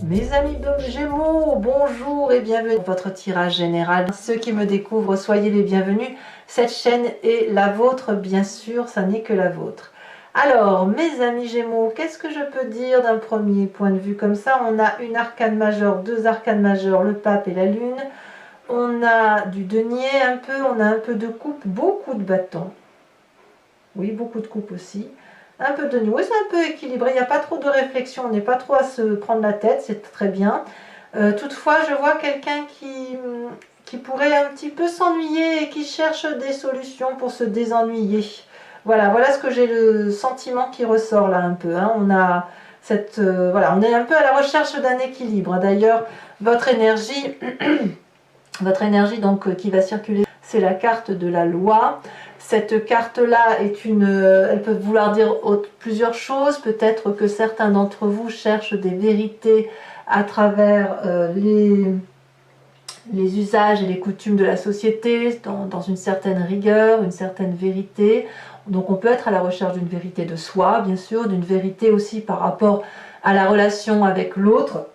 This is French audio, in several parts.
Mes amis de Gémeaux, bonjour et bienvenue dans votre tirage général. Ceux qui me découvrent, soyez les bienvenus. Cette chaîne est la vôtre, bien sûr, ça n'est que la vôtre. Alors, mes amis Gémeaux, qu'est-ce que je peux dire d'un premier point de vue comme ça? On a une arcane majeure, deux arcanes majeures, le pape et la lune. On a du denier un peu, on a un peu de coupe, beaucoup de bâtons. Oui, beaucoup de coupe aussi. Un peu de nouveau, c'est un peu équilibré, il n'y a pas trop de réflexion, on n'est pas trop à se prendre la tête, c'est très bien. Toutefois, je vois quelqu'un qui pourrait un petit peu s'ennuyer et qui cherche des solutions pour se désennuyer. Voilà, voilà ce que j'ai le sentiment qui ressort là un peu. Hein. On a cette, voilà, on est un peu à la recherche d'un équilibre. D'ailleurs, votre énergie donc qui va circuler, c'est la carte de la loi. Cette carte-là est elle peut vouloir dire plusieurs choses. Peut-être que certains d'entre vous cherchent des vérités à travers les usages et les coutumes de la société, dans une certaine rigueur, une certaine vérité. Donc on peut être à la recherche d'une vérité de soi, bien sûr, d'une vérité aussi par rapport à la relation avec l'autre.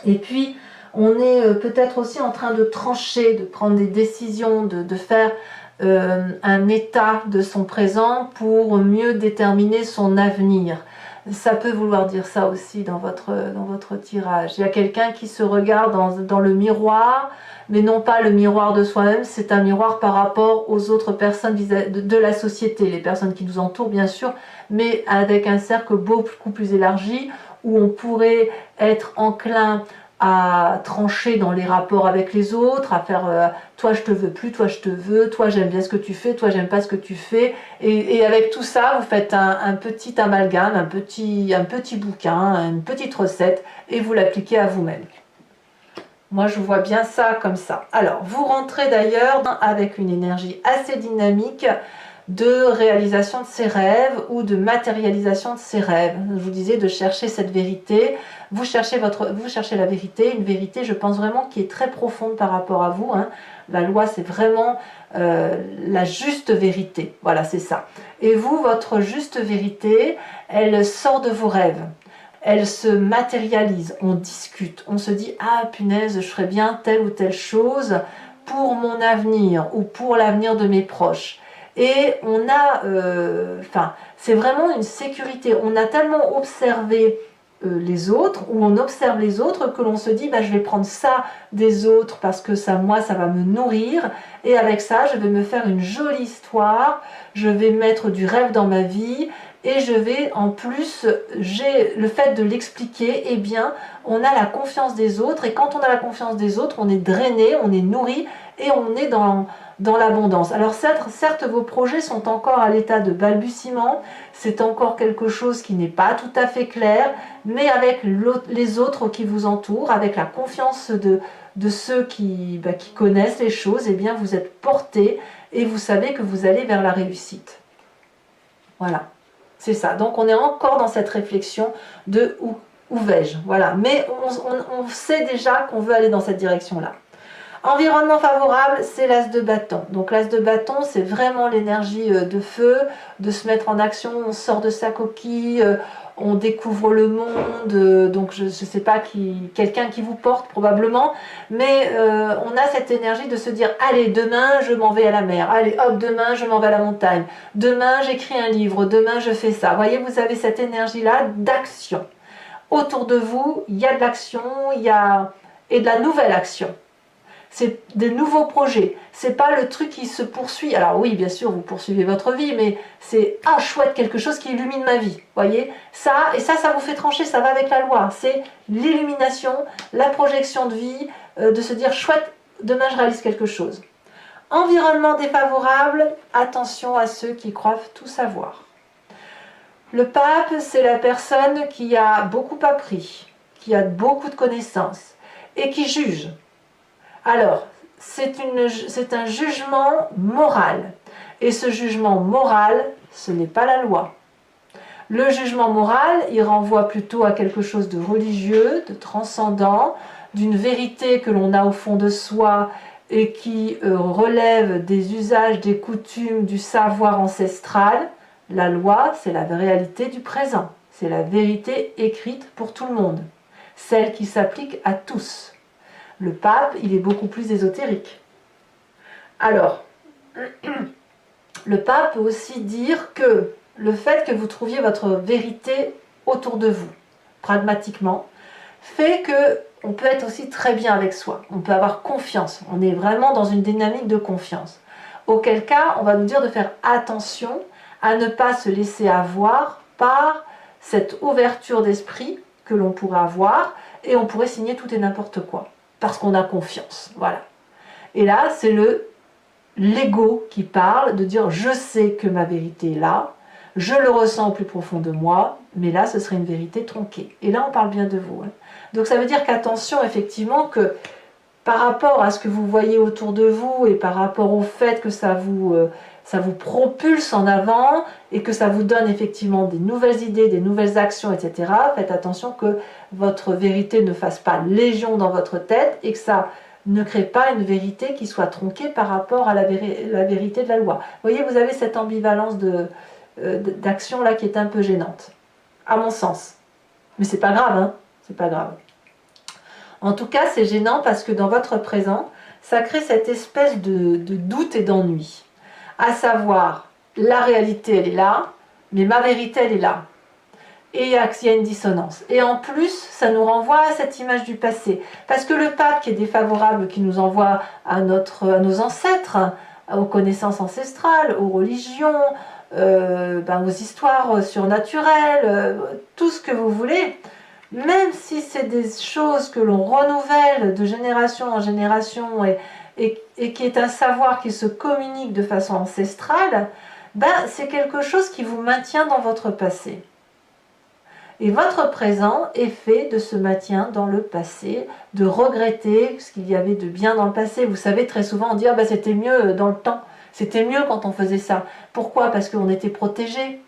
Et puis, on est peut-être aussi en train de trancher, de prendre des décisions, de faire un état de son présent pour mieux déterminer son avenir. Ça peut vouloir dire ça aussi dans votre tirage. Il y a quelqu'un qui se regarde dans le miroir, mais non pas le miroir de soi-même, c'est un miroir par rapport aux autres personnes de la société, les personnes qui nous entourent bien sûr, mais avec un cercle beaucoup plus élargi, où on pourrait être enclin à trancher dans les rapports avec les autres, à faire toi je te veux plus, toi je te veux, toi j'aime bien ce que tu fais, toi j'aime pas ce que tu fais, et avec tout ça vous faites un petit amalgame, un petit bouquin, une petite recette, et vous l'appliquez à vous-même. Moi je vois bien ça comme ça. Alors vous rentrez d'ailleurs avec une énergie assez dynamique de réalisation de ses rêves ou de matérialisation de ses rêves. Je vous disais de chercher cette vérité. Vous cherchez la vérité, une vérité, je pense vraiment, qui est très profonde par rapport à vous. Hein. La loi, c'est vraiment la juste vérité. Voilà, c'est ça. Et vous, votre juste vérité, elle sort de vos rêves. Elle se matérialise. On discute. On se dit, ah punaise, je ferais bien telle ou telle chose pour mon avenir ou pour l'avenir de mes proches. Et on a, c'est vraiment une sécurité. On a tellement observé les autres, ou on observe les autres, que l'on se dit, bah, je vais prendre ça des autres parce que ça, moi, ça va me nourrir. Et avec ça, je vais me faire une jolie histoire. Je vais mettre du rêve dans ma vie. Et je vais, en plus, j'ai le fait de l'expliquer, eh bien, on a la confiance des autres. Et quand on a la confiance des autres, on est drainé, on est nourri et on est dans l'abondance. Alors certes, vos projets sont encore à l'état de balbutiement, c'est encore quelque chose qui n'est pas tout à fait clair, mais avec les autres qui vous entourent, avec la confiance de ceux qui connaissent les choses, eh bien vous êtes porté et vous savez que vous allez vers la réussite. Voilà, c'est ça. Donc on est encore dans cette réflexion de où vais-je, voilà. Mais on sait déjà qu'on veut aller dans cette direction-là. Environnement favorable, c'est l'as de bâton. Donc l'as de bâton, c'est vraiment l'énergie de feu, de se mettre en action, on sort de sa coquille, on découvre le monde, donc je ne sais pas, quelqu'un qui vous porte probablement, mais on a cette énergie de se dire, allez, demain je m'en vais à la mer, allez hop, demain je m'en vais à la montagne, demain j'écris un livre, demain je fais ça. Vous voyez, vous avez cette énergie-là d'action. Autour de vous, il y a de l'action, et de la nouvelle action. C'est des nouveaux projets, c'est pas le truc qui se poursuit. Alors oui, bien sûr, vous poursuivez votre vie, mais c'est ah chouette, quelque chose qui illumine ma vie. Voyez, ça vous fait trancher, ça va avec la loi. C'est l'illumination, la projection de vie, de se dire chouette, demain je réalise quelque chose. Environnement défavorable, attention à ceux qui croient tout savoir. Le pape, c'est la personne qui a beaucoup appris, qui a beaucoup de connaissances et qui juge. Alors, c'est un jugement moral. Et ce jugement moral, ce n'est pas la loi. Le jugement moral, il renvoie plutôt à quelque chose de religieux, de transcendant, d'une vérité que l'on a au fond de soi et qui relève des usages, des coutumes, du savoir ancestral. La loi, c'est la réalité du présent. C'est la vérité écrite pour tout le monde. celle qui s'applique à tous. Le pape, il est beaucoup plus ésotérique. Alors, le pape peut aussi dire que le fait que vous trouviez votre vérité autour de vous, pragmatiquement, fait que on peut être aussi très bien avec soi. On peut avoir confiance. On est vraiment dans une dynamique de confiance. Auquel cas, on va nous dire de faire attention à ne pas se laisser avoir par cette ouverture d'esprit que l'on pourrait avoir, et on pourrait signer tout et n'importe quoi, parce qu'on a confiance. Voilà. Et là, c'est l'ego qui parle, de dire je sais que ma vérité est là, je le ressens au plus profond de moi, mais là ce serait une vérité tronquée. Et là on parle bien de vous. Donc ça veut dire qu'attention effectivement que par rapport à ce que vous voyez autour de vous et par rapport au fait que ça vous propulse en avant et que ça vous donne effectivement des nouvelles idées, des nouvelles actions, etc. Faites attention que votre vérité ne fasse pas légion dans votre tête et que ça ne crée pas une vérité qui soit tronquée par rapport à la vérité de la loi. Vous voyez, vous avez cette ambivalence d'action là qui est un peu gênante, à mon sens. Mais c'est pas grave, hein, c'est pas grave. En tout cas, c'est gênant parce que dans votre présent, ça crée cette espèce de doute et d'ennui. À savoir, la réalité, elle est là, mais ma vérité, elle est là. Et il y a une dissonance. Et en plus, ça nous renvoie à cette image du passé. Parce que le pape qui est défavorable, qui nous envoie à nos ancêtres, aux connaissances ancestrales, aux religions, aux histoires surnaturelles, tout ce que vous voulez, même si c'est des choses que l'on renouvelle de génération en génération et qui est un savoir qui se communique de façon ancestrale, c'est quelque chose qui vous maintient dans votre passé. Et votre présent est fait de ce maintien dans le passé, de regretter ce qu'il y avait de bien dans le passé. Vous savez, très souvent on dit « c'était mieux dans le temps, c'était mieux quand on faisait ça ». Pourquoi? Parce qu'on était protégé,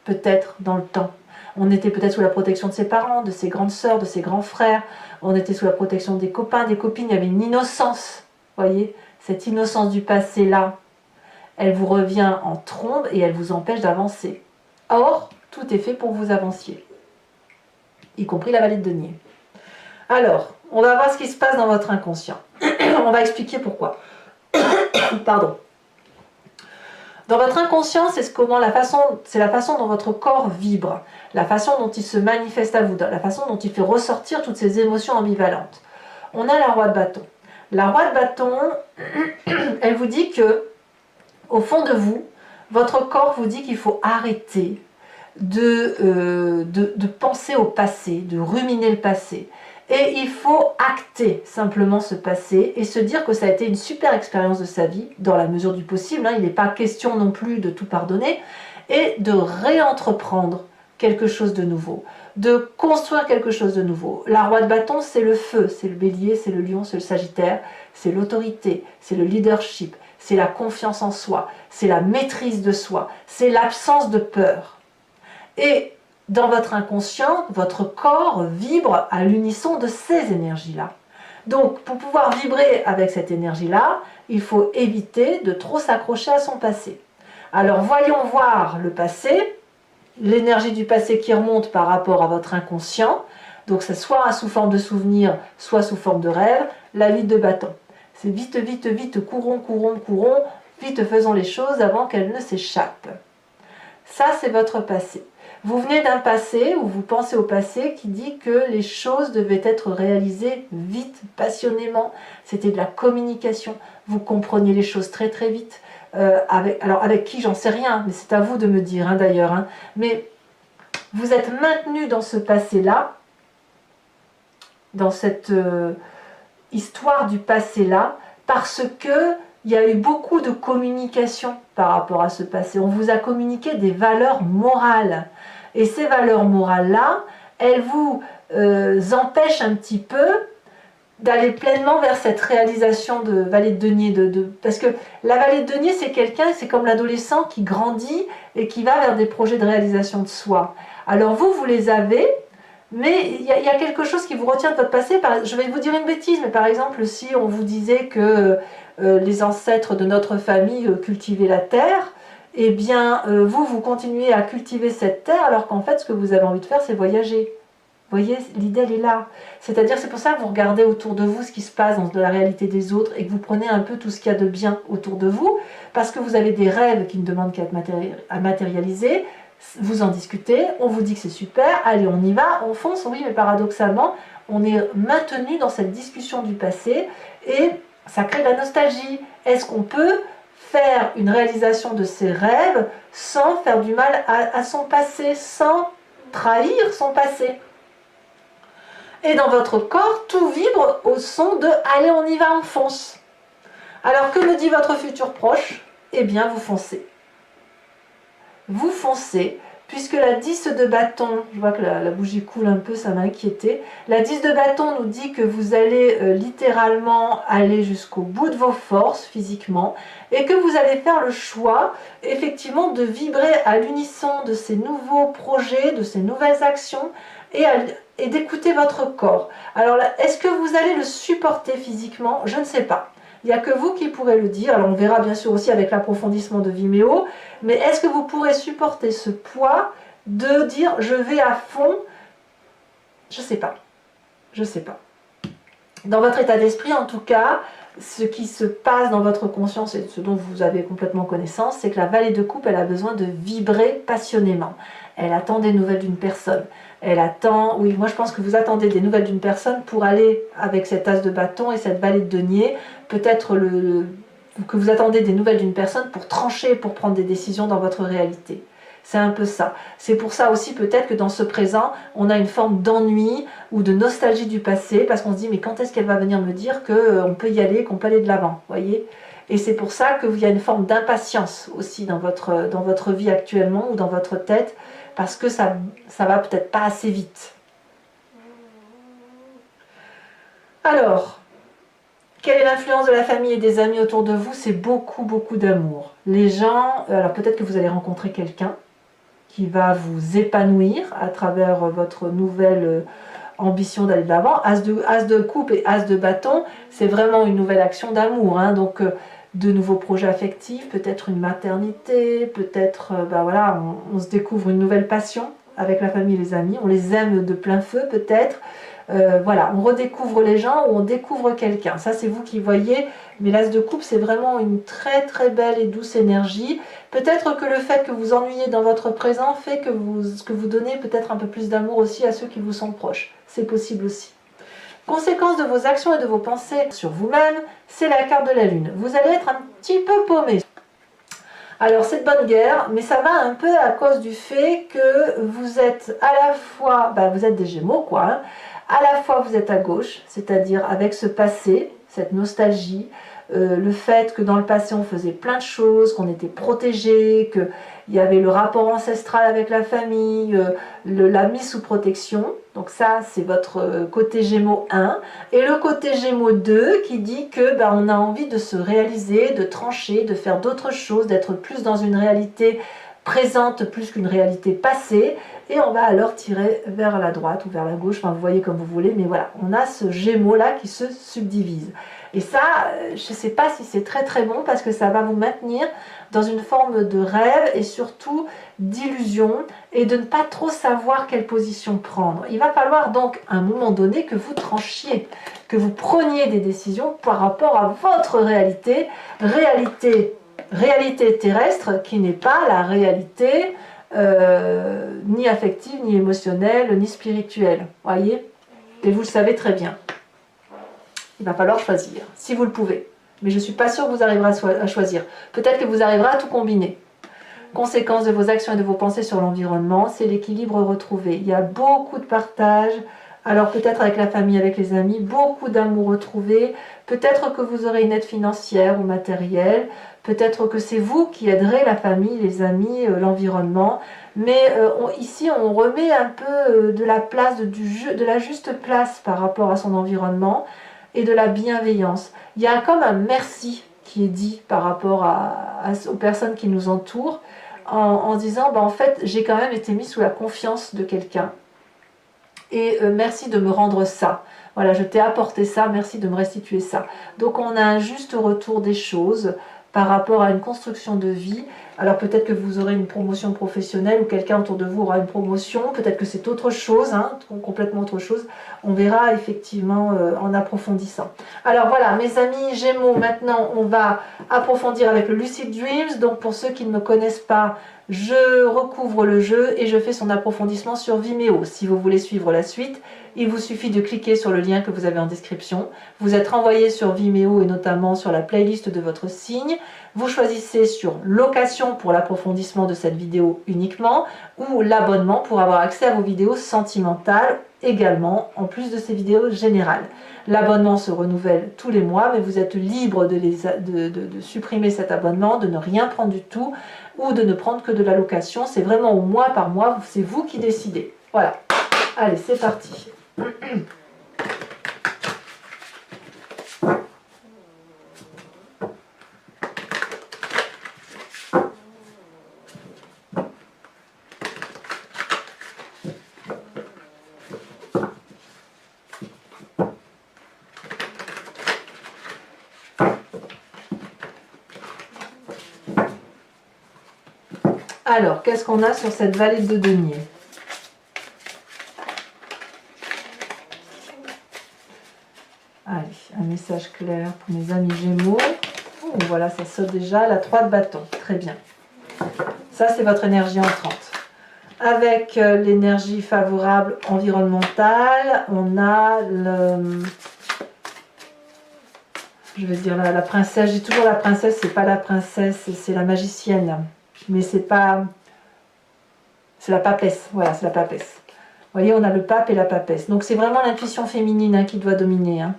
peut-être, dans le temps. On était peut-être sous la protection de ses parents, de ses grandes sœurs, de ses grands frères. On était sous la protection des copains, des copines. Il y avait une innocence, voyez. Cette innocence du passé-là, elle vous revient en trombe et elle vous empêche d'avancer. Or, tout est fait pour que vous avanciez, y compris la vallée de Denier. Alors, on va voir ce qui se passe dans votre inconscient. On va expliquer pourquoi. Pardon. Dans votre inconscient, c'est la façon dont votre corps vibre, la façon dont il se manifeste à vous, la façon dont il fait ressortir toutes ces émotions ambivalentes. On a la roi de bâton. La roi de bâton, elle vous dit que, au fond de vous, votre corps vous dit qu'il faut arrêter de penser au passé, de ruminer le passé. Et il faut acter simplement ce passé et se dire que ça a été une super expérience de sa vie, dans la mesure du possible, hein, il n'est pas question non plus de tout pardonner, et de réentreprendre quelque chose de nouveau, de construire quelque chose de nouveau. La roi de bâton, c'est le feu, c'est le bélier, c'est le lion, c'est le sagittaire, c'est l'autorité, c'est le leadership, c'est la confiance en soi, c'est la maîtrise de soi, c'est l'absence de peur. Et dans votre inconscient, votre corps vibre à l'unisson de ces énergies-là. Donc, pour pouvoir vibrer avec cette énergie-là, il faut éviter de trop s'accrocher à son passé. Alors, voyons voir le passé, l'énergie du passé qui remonte par rapport à votre inconscient. Donc, c'est soit sous forme de souvenir, soit sous forme de rêve, la vie de bâton. C'est vite, vite, vite, courons, courons, courons, vite faisons les choses avant qu'elles ne s'échappent. Ça, c'est votre passé. Vous venez d'un passé, ou vous pensez au passé, qui dit que les choses devaient être réalisées vite, passionnément. C'était de la communication. Vous compreniez les choses très très vite. Alors avec qui, j'en sais rien, mais c'est à vous de me dire d'ailleurs. Hein. Mais vous êtes maintenu dans ce passé-là, dans cette histoire du passé-là, parce que il y a eu beaucoup de communication par rapport à ce passé. On vous a communiqué des valeurs morales. Et ces valeurs morales-là, elles vous empêchent un petit peu d'aller pleinement vers cette réalisation de vallée de Denier. Parce que la vallée de Denier, c'est quelqu'un, c'est comme l'adolescent qui grandit et qui va vers des projets de réalisation de soi. Alors vous les avez, mais il y a quelque chose qui vous retient de votre passé. Je vais vous dire une bêtise, mais par exemple, si on vous disait que les ancêtres de notre famille cultivaient la terre, eh bien, vous continuez à cultiver cette terre, alors qu'en fait, ce que vous avez envie de faire, c'est voyager. Vous voyez, l'idée elle est là. C'est-à-dire, c'est pour ça que vous regardez autour de vous ce qui se passe dans la réalité des autres et que vous prenez un peu tout ce qu'il y a de bien autour de vous, parce que vous avez des rêves qui ne demandent qu'à être à matérialiser, vous en discutez, on vous dit que c'est super, allez on y va, on fonce, oui, mais paradoxalement, on est maintenu dans cette discussion du passé et ça crée de la nostalgie. Est-ce qu'on peut faire une réalisation de ses rêves sans faire du mal à son passé, sans trahir son passé? Et dans votre corps, tout vibre au son de « allez, on y va, on fonce ». Alors, que me dit votre futur proche? Eh bien, vous foncez. Vous foncez, puisque la 10 de bâton, je vois que la bougie coule un peu, ça m'a inquiété. La 10 de bâton nous dit que vous allez littéralement aller jusqu'au bout de vos forces physiquement et que vous allez faire le choix, effectivement, de vibrer à l'unisson de ces nouveaux projets, de ces nouvelles actions et d'écouter votre corps. Alors, est-ce que vous allez le supporter physiquement? Je ne sais pas. Il n'y a que vous qui pourrez le dire. Alors on verra bien sûr aussi avec l'approfondissement de Vimeo, mais est-ce que vous pourrez supporter ce poids de dire je vais à fond? Je ne sais pas. Je ne sais pas. Dans votre état d'esprit en tout cas, ce qui se passe dans votre conscience et ce dont vous avez complètement connaissance, c'est que la vallée de coupe, elle a besoin de vibrer passionnément. Elle attend des nouvelles d'une personne. Elle attend, oui, moi je pense que vous attendez des nouvelles d'une personne pour aller avec cet as de bâton et cette vallée de denier. Peut-être que vous attendez des nouvelles d'une personne pour trancher, pour prendre des décisions dans votre réalité. C'est un peu ça. C'est pour ça aussi peut-être que dans ce présent, on a une forme d'ennui ou de nostalgie du passé, parce qu'on se dit mais quand est-ce qu'elle va venir me dire qu'on peut y aller, qu'on peut aller de l'avant, voyez? Et c'est pour ça qu'il y a une forme d'impatience aussi dans votre vie actuellement ou dans votre tête, parce que ça va peut-être pas assez vite. Alors, quelle est l'influence de la famille et des amis autour de vous? C'est beaucoup, beaucoup d'amour. Les gens, alors peut-être que vous allez rencontrer quelqu'un qui va vous épanouir à travers votre nouvelle ambition d'aller de l'avant. As de coupe et as de bâton, c'est vraiment une nouvelle action d'amour. Hein. Donc, de nouveaux projets affectifs, peut-être une maternité, peut-être, voilà, on se découvre une nouvelle passion avec la famille et les amis. On les aime de plein feu, peut-être. Voilà, on redécouvre les gens ou on découvre quelqu'un. Ça, c'est vous qui voyez. Mais l'as de coupe, c'est vraiment une très très belle et douce énergie. Peut-être que le fait que vous ennuyez dans votre présent fait que vous donnez peut-être un peu plus d'amour aussi à ceux qui vous sont proches. C'est possible aussi. Conséquence de vos actions et de vos pensées sur vous-même, c'est la carte de la lune. Vous allez être un petit peu paumé. Alors c'est de bonne guerre, mais ça va un peu à cause du fait que vous êtes à la fois, vous êtes des Gémeaux quoi, hein, à la fois vous êtes à gauche, c'est-à-dire avec ce passé, cette nostalgie, le fait que dans le passé on faisait plein de choses, qu'on était protégé, qu'il y avait le rapport ancestral avec la famille, la mise sous protection. Donc ça c'est votre côté Gémeaux 1. Et le côté Gémeaux 2 qui dit que on a envie de se réaliser, de trancher, de faire d'autres choses, d'être plus dans une réalité présente plus qu'une réalité passée. Et on va alors tirer vers la droite ou vers la gauche, enfin vous voyez comme vous voulez, mais voilà, on a ce Gémeaux là qui se subdivise. Et ça, je ne sais pas si c'est très très bon parce que ça va vous maintenir dans une forme de rêve et surtout d'illusion et de ne pas trop savoir quelle position prendre. Il va falloir donc à un moment donné que vous tranchiez, que vous preniez des décisions par rapport à votre réalité terrestre qui n'est pas la réalité ni affective, ni émotionnelle, ni spirituelle. Voyez? Et vous le savez très bien. Il va falloir choisir, si vous le pouvez. Mais je ne suis pas sûre que vous arriverez à choisir. Peut-être que vous arriverez à tout combiner. Conséquence de vos actions et de vos pensées sur l'environnement, c'est l'équilibre retrouvé. Il y a beaucoup de partage, alors peut-être avec la famille, avec les amis, beaucoup d'amour retrouvé. Peut-être que vous aurez une aide financière ou matérielle. Peut-être que c'est vous qui aiderez la famille, les amis, l'environnement. Mais ici, on remet un peu de la place, de la juste place par rapport à son environnement et de la bienveillance. Il y a comme un merci qui est dit par rapport aux personnes qui nous entourent en disant en fait j'ai quand même été mis sous la confiance de quelqu'un et merci de me rendre ça. Voilà, je t'ai apporté ça, merci de me restituer ça. Donc on a un juste retour des choses par rapport à une construction de vie Alors peut-être que vous aurez une promotion professionnelle ou quelqu'un autour de vous aura une promotion, peut-être que c'est autre chose, hein, complètement autre chose. On verra effectivement en approfondissant. Alors voilà, mes amis Gémeaux, maintenant on va approfondir avec le Lucid Dreams. Donc pour ceux qui ne me connaissent pas, je recouvre le jeu et je fais son approfondissement sur Vimeo. Si vous voulez suivre la suite, il vous suffit de cliquer sur le lien que vous avez en description. Vous êtes renvoyé sur Vimeo et notamment sur la playlist de votre signe. Vous choisissez sur location pour l'approfondissement de cette vidéo uniquement ou l'abonnement pour avoir accès à vos vidéos sentimentales également, en plus de ces vidéos générales. L'abonnement se renouvelle tous les mois, mais vous êtes libre de supprimer cet abonnement, de ne rien prendre du tout ou de ne prendre que de la location. C'est vraiment au mois par mois, c'est vous qui décidez. Voilà. Allez, c'est parti. Alors, qu'est-ce qu'on a sur cette vallée de denier? Allez, un message clair pour mes amis Gémeaux. Oh, voilà, ça saute déjà. La 3 de bâton. Très bien. Ça, c'est votre énergie entrante. Avec l'énergie favorable environnementale, on a le... Je vais dire la princesse. J'ai toujours la princesse, c'est pas la princesse, c'est la magicienne. Mais c'est pas... C'est la papesse. Voilà, c'est la papesse. Vous voyez, on a le pape et la papesse. Donc, c'est vraiment l'intuition féminine hein, qui doit dominer. Hein.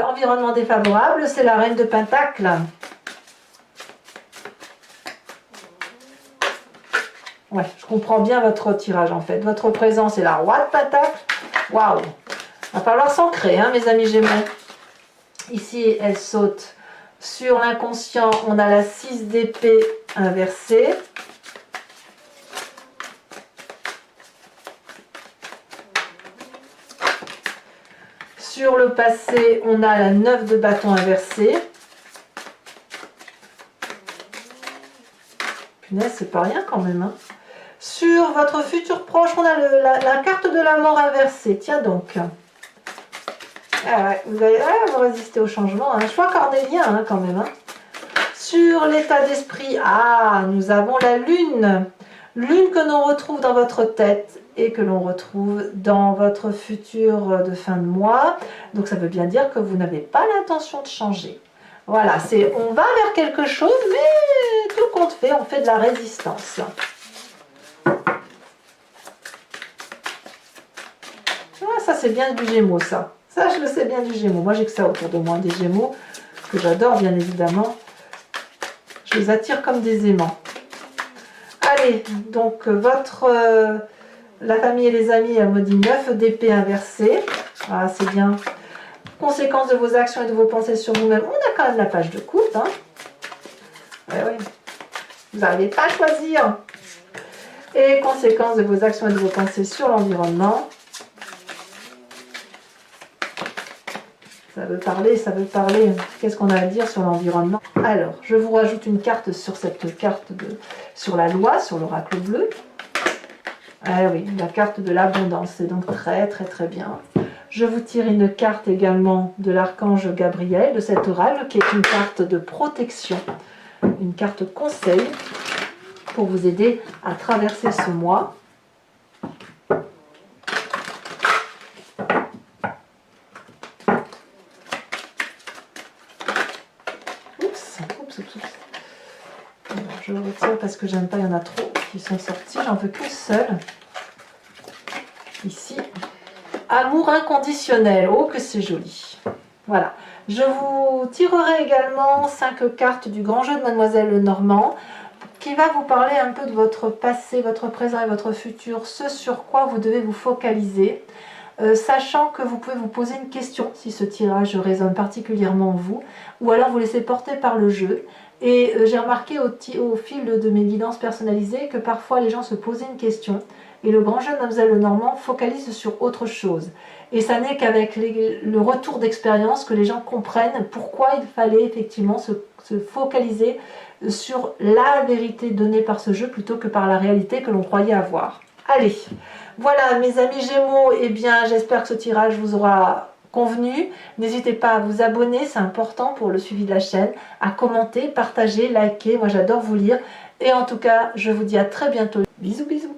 Environnement défavorable, c'est la reine de Pentacle. Ouais, je comprends bien votre tirage en fait. Votre présence est la roi de Pentacle. Waouh! Va falloir s'ancrer, hein, mes amis Gémeaux. Ici, elle saute sur l'inconscient. On a la 6 d'épée inversée. Sur le passé, on a la 9 de bâton inversée. Punaise, c'est pas rien quand même. Hein. Sur votre futur proche, on a la carte de la mort inversée. Tiens donc. Ah ouais, vous allez vous résister au changement. Hein. Choix cornélien hein, quand même. Hein. Sur l'état d'esprit, nous avons la lune. Lune que l'on retrouve dans votre tête et que l'on retrouve dans votre futur de fin de mois. Donc ça veut bien dire que vous n'avez pas l'intention de changer. Voilà, on va vers quelque chose, mais tout compte fait, on fait de la résistance. Ça c'est bien du Gémeaux, ça. Ça, je le sais bien du Gémeaux. Moi, j'ai que ça autour de moi, des Gémeaux, que j'adore, bien évidemment. Je les attire comme des aimants. Allez, donc, la famille et les amis, elle me dit 9 d'épée inversée. Ah, c'est bien. Conséquences de vos actions et de vos pensées sur vous-même. On a quand même la page de coupe. Hein. Oui. Vous n'arrivez pas à choisir. Et conséquences de vos actions et de vos pensées sur l'environnement. Ça veut parler, ça veut parler. Qu'est-ce qu'on a à dire sur l'environnement? Alors, je vous rajoute une carte sur cette carte sur la loi, sur l'oracle bleu. Ah oui, la carte de l'abondance, c'est donc très très très bien. Je vous tire une carte également de l'archange Gabriel, de cet oracle, qui est une carte de protection, une carte conseil pour vous aider à traverser ce mois. Je retire parce que j'aime pas, il y en a trop qui sont sortis, j'en veux qu'une seule. Ici, amour inconditionnel, oh que c'est joli. Voilà, je vous tirerai également 5 cartes du grand jeu de Mademoiselle Lenormand qui va vous parler un peu de votre passé, votre présent et votre futur, ce sur quoi vous devez vous focaliser. Sachant que vous pouvez vous poser une question si ce tirage résonne particulièrement en vous, ou alors vous laissez porter par le jeu. Et j'ai remarqué au fil de mes guidances personnalisées que parfois les gens se posaient une question et le grand jeu de Mademoiselle Lenormand focalise sur autre chose. Et ça n'est qu'avec le retour d'expérience que les gens comprennent pourquoi il fallait effectivement se focaliser sur la vérité donnée par ce jeu plutôt que par la réalité que l'on croyait avoir. Allez, voilà mes amis Gémeaux, eh bien j'espère que ce tirage vous aura convenu. N'hésitez pas à vous abonner, c'est important pour le suivi de la chaîne, à commenter, partager, liker, moi j'adore vous lire. Et en tout cas, je vous dis à très bientôt. Bisous bisous.